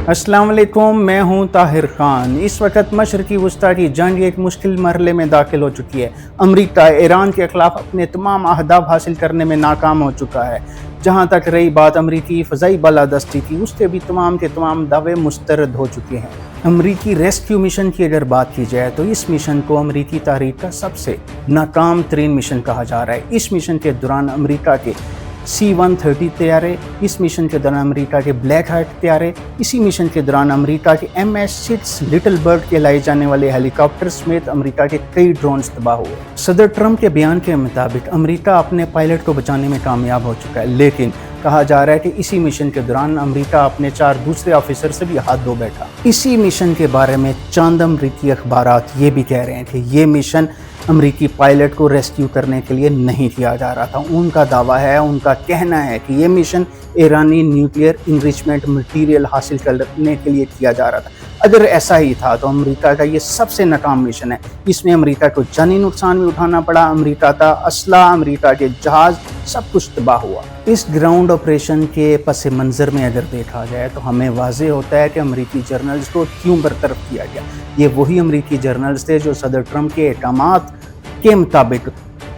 अस्सलाम वालेकुम, मैं हूं ताहिर खान। इस वक्त मशरकी वस्ता की जंग एक मुश्किल मरहले में दाखिल हो चुकी है। अमरीका ईरान के खिलाफ अपने तमाम अहदाफ हासिल करने में नाकाम हो चुका है। जहां तक रही बात अमरीकी फ़ज़ाई बालादस्ती की, उसके भी तमाम के तमाम दावे मुस्तरद हो चुके हैं। अमरीकी रेस्क्यू मिशन की अगर बात की जाए तो इस मिशन को अमरीकी तारीख का सबसे नाकाम तरीन मिशन कहा जा रहा है। इस मिशन के दौरान अमरीका के C-130 तैयारे, इस मिशन के दौरान अमेरिका के ब्लैक हार्ट तैयारे, इसी मिशन के दौरान अमेरिका के MS-6 लिटिल बर्ड के लाए जाने वाले हेलीकॉप्टर समेत अमेरिका के कई ड्रोन्स तबाह हुए। सदर ट्रंप के बयान के मुताबिक अमेरिका अपने पायलट को बचाने में कामयाब हो चुका है, लेकिन कहा जा रहा है कि इसी मिशन के दौरान अमेरिका अपने 4 दूसरे ऑफिसर से भी हाथ धो बैठा। इसी मिशन के बारे में चंद अमरीकी अखबारात ये भी कह रहे हैं कि ये मिशन अमरीकी पायलट को रेस्क्यू करने के लिए नहीं किया जा रहा था। उनका दावा है, उनका कहना है कि ये मिशन ईरानी न्यूक्लियर इनरिचमेंट मटीरियल हासिल करने के लिए किया जा रहा था। अगर ऐसा ही था तो अमेरिका का ये सबसे नाकाम मिशन है। इसमें अमेरिका को जानी नुकसान भी उठाना पड़ा, अमेरिका का असला, अमेरिका के जहाज, सब कुछ तबाह हुआ। इस ग्राउंड ऑपरेशन के पस मंज़र में अगर देखा जाए तो हमें वाज़ेह होता है कि अमेरिकी जर्नल्स को क्यों बरतरफ किया गया। ये वही अमेरिकी जर्नल्स थे जो सदर ट्रंप के अहकामात के मुताबिक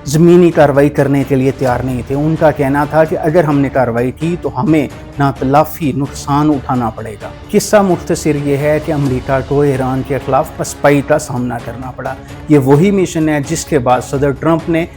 ज़मीनी कार्रवाई करने के लिए तैयार नहीं थे। उनका कहना था कि अगर हमने कार्रवाई की तो हमें नातलाफ़ी नुकसान उठाना पड़ेगा। किस्सा मुख्तसर ये है कि अमेरिका को ईरान के ख़िलाफ़ पसपाई का सामना करना पड़ा। ये वही मिशन है जिसके बाद सदर ट्रंप ने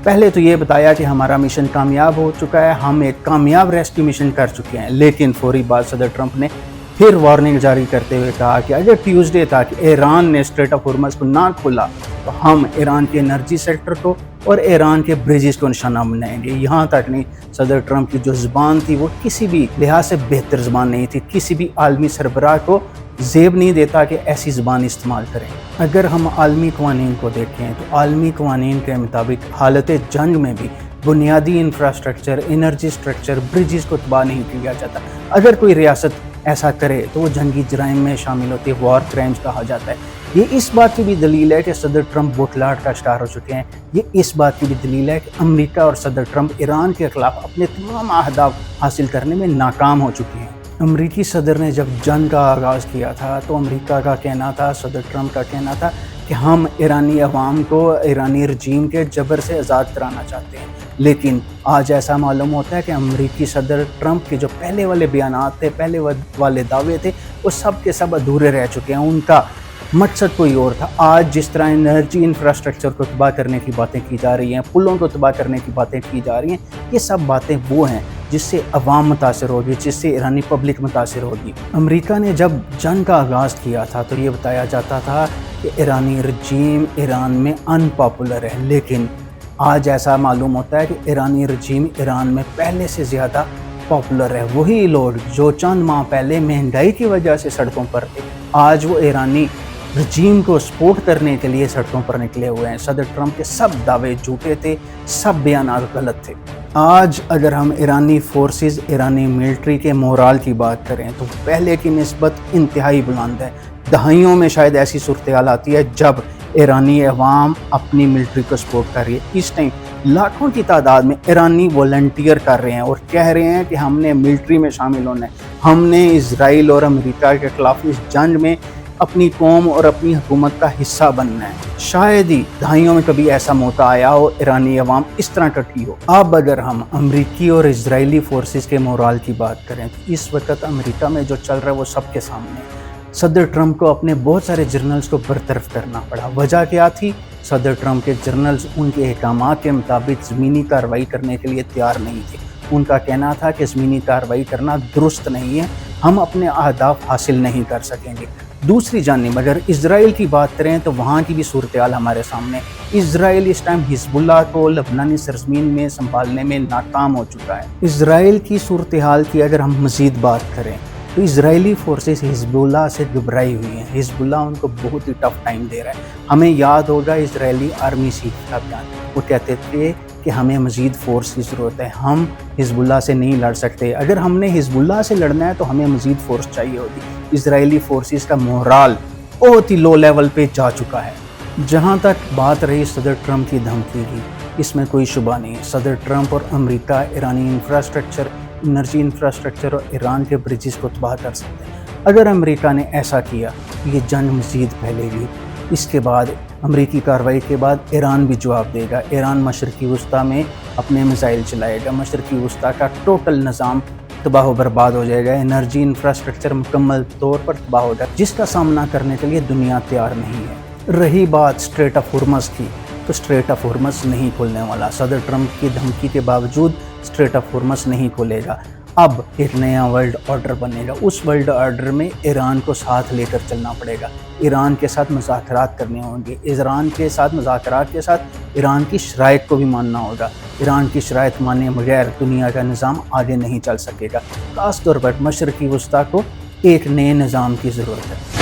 पहले तो ये बताया कि हमारा मिशन कामयाब हो चुका है, हम एक कामयाब रेस्क्यू मिशन कर चुके हैं, लेकिन फौरी बाद सदर ट्रंप ने फिर वार्निंग जारी करते हुए कहा कि अगर ट्यूसडे तक ईरान ने स्ट्रेट ऑफ हॉर्मज़ को ना खोला तो हम ईरान के एनर्जी सेक्टर को और ईरान के ब्रिजेस को निशाना बनाएंगे। यहाँ तक नहीं, सदर ट्रंप की जो ज़ुबान थी वो किसी भी लिहाज से बेहतर ज़ुबान नहीं थी। किसी भी आलमी सरबराह को ज़ेब नहीं देता कि ऐसी ज़ुबान इस्तेमाल करें। अगर हम आलमी क़वानीन को देखें तो आलमी क़वानीन के मुताबिक हालत जंग में भी बुनियादी इंफ्रास्ट्रक्चर, एनर्जी स्ट्रक्चर, ब्रिजेस को तबाह नहीं किया जाता। अगर कोई रियासत ऐसा करे तो वो जंगी जराइम में शामिल होती है, वॉर क्राइम्स कहा जाता है। ये इस बात की भी दलील है कि सदर ट्रंप बोखलाहट का शिकार हो चुके हैं। ये इस बात की भी दलील है कि अमेरिका और सदर ट्रंप ईरान के खिलाफ अपने तमाम अहदाफ हासिल करने में नाकाम हो चुके हैं। अमरीकी सदर ने जब जंग का आगाज़ किया था तो अमेरिका का कहना था, सदर ट्रंप का कहना था कि हम ईरानी अवाम को ईरानी रजीम के जबर से आज़ाद कराना चाहते हैं। लेकिन आज ऐसा मालूम होता है कि अमरीकी सदर ट्रंप के जो पहले वाले बयानात थे, पहले वाले दावे थे, वो सब के सब अधूरे रह चुके हैं। उनका मकसद कोई और था। आज जिस तरह एनर्जी इंफ्रास्ट्रक्चर को तबाह करने की बातें की जा रही हैं, पुलों को तबाह करने की बातें की जा रही हैं, ये सब बातें वो हैं जिससे अवाम मुतासर होगी, जिससे ईरानी पब्लिक मुतासर होगी। अमेरिका ने जब जंग का आगाज़ किया था तो ये बताया जाता था कि ईरानी रजीम ईरान में अनपॉपुलर है, लेकिन आज ऐसा मालूम होता है कि ईरानी रजीम ईरान में पहले से ज़्यादा पॉपुलर है। वही लोग जो चंद माह पहले महंगाई की वजह से सड़कों पर थे, आज वो ईरानी रजीम को सपोर्ट करने के लिए सड़कों पर निकले हुए हैं। सदर ट्रंप के सब दावे झूठे थे, सब बयानात गलत थे। आज अगर हम ईरानी फोर्सेस, ईरानी मिलिट्री के मोराल की बात करें तो पहले की निस्बत इंतहाई बुलंद है। दहाइयों में शायद ऐसी सूरत हाल आती है जब ईरानी अवाम अपनी मिलिट्री को सपोर्ट कर रही है। इस टाइम लाखों की तादाद में ईरानी वॉलंटियर कर रहे हैं और कह रहे हैं कि हमने मिलिट्री में शामिल होना है, हमने इजराइल और अमेरिका के खिलाफ इस जंग में अपनी कौम और अपनी हुकूमत का हिस्सा बनना है। शायद ही दहाइयों में कभी ऐसा मौका आया हो ईरानी अवाम इस तरह टटी हो। अब अगर हम अमरीकी और इजरायली फोर्सेस के मोराल की बात करें तो इस वक्त अमेरिका में जो चल रहा है वो सबके सामने है। सदर ट्रंप को अपने बहुत सारे जर्नल्स को बरतरफ करना पड़ा। वजह क्या थी? सदर ट्रंप के जर्नल्स उनके अहकामात के मुताबिक ज़मीनी कार्रवाई करने के लिए तैयार नहीं थे। उनका कहना था कि ज़मीनी कार्रवाई करना दुरुस्त नहीं है, हम अपने अहदाफ हासिल नहीं कर सकेंगे। दूसरी जानिब अगर इजराइल की बात करें तो वहाँ की भी सूरत हाल हमारे सामने। इजराइल इस टाइम हिजबुल्लाह को लबनानी सरजमीन में संभालने में नाकाम हो चुका है। इजराइल की सूरत हाल की अगर हम मज़ीद बात करें तो इजरायली फोर्सेस हिजबुल्लाह से घबराई हुई हैं। हिजबुल्लाह उनको बहुत ही टफ टाइम दे रहा है। हमें याद होगा इजरायली आर्मी चीफ का बयान, वो कहते थे कि हमें मज़ीद फ़ोर्स की ज़रूरत है, हम हिजबुल्लाह से नहीं लड़ सकते, अगर हमने हिजबुल्लाह से लड़ना है तो हमें मज़ीद फ़ोर्स चाहिए होगी। इजरायली फोर्सेस का मोराल बहुत ही लो लेवल पे जा चुका है। जहाँ तक बात रही सदर ट्रंप की धमकी की, इसमें कोई शुबा नहीं है। सदर ट्रंप और अमेरिका ईरानी इंफ्रास्ट्रक्चर, एनर्जी इंफ्रास्ट्रक्चर और ईरान के ब्रिजेस को तबाह कर सकते हैं। اگر امریکہ نے ایسا کیا یہ جنگ مزید پھیلے گی۔ اس کے بعد امریکی کارروائی کے بعد ایران بھی جواب دے گا۔ ایران مشرقی وسطیٰ میں اپنے میزائل چلائے گا، مشرقی وسطیٰ کا ٹوٹل نظام تباہ و برباد ہو جائے گا، انرجی انفراسٹرکچر مکمل طور پر تباہ ہو جائے گا، جس کا سامنا کرنے کے لیے دنیا تیار نہیں ہے۔ رہی بات اسٹریٹ آف ہرمز کی، تو اسٹریٹ آف ہرمز نہیں کھولنے والا۔ صدر ٹرمپ کی دھمکی کے باوجود اسٹریٹ آف ہرمز نہیں کھولے گا۔ اب ایک نیا ورلڈ آرڈر بنے گا، اس ورلڈ آرڈر میں ایران کو ساتھ لے کر چلنا پڑے گا، ایران کے ساتھ مذاکرات کرنے ہوں گے، ایران کے ساتھ مذاکرات کے ساتھ ایران کی شرائط کو بھی ماننا ہوگا۔ ایران کی شرائط مانے بغیر دنیا کا نظام آگے نہیں چل سکے گا، خاص طور پر مشرقی وسطیٰ کو ایک نئے نظام کی ضرورت ہے۔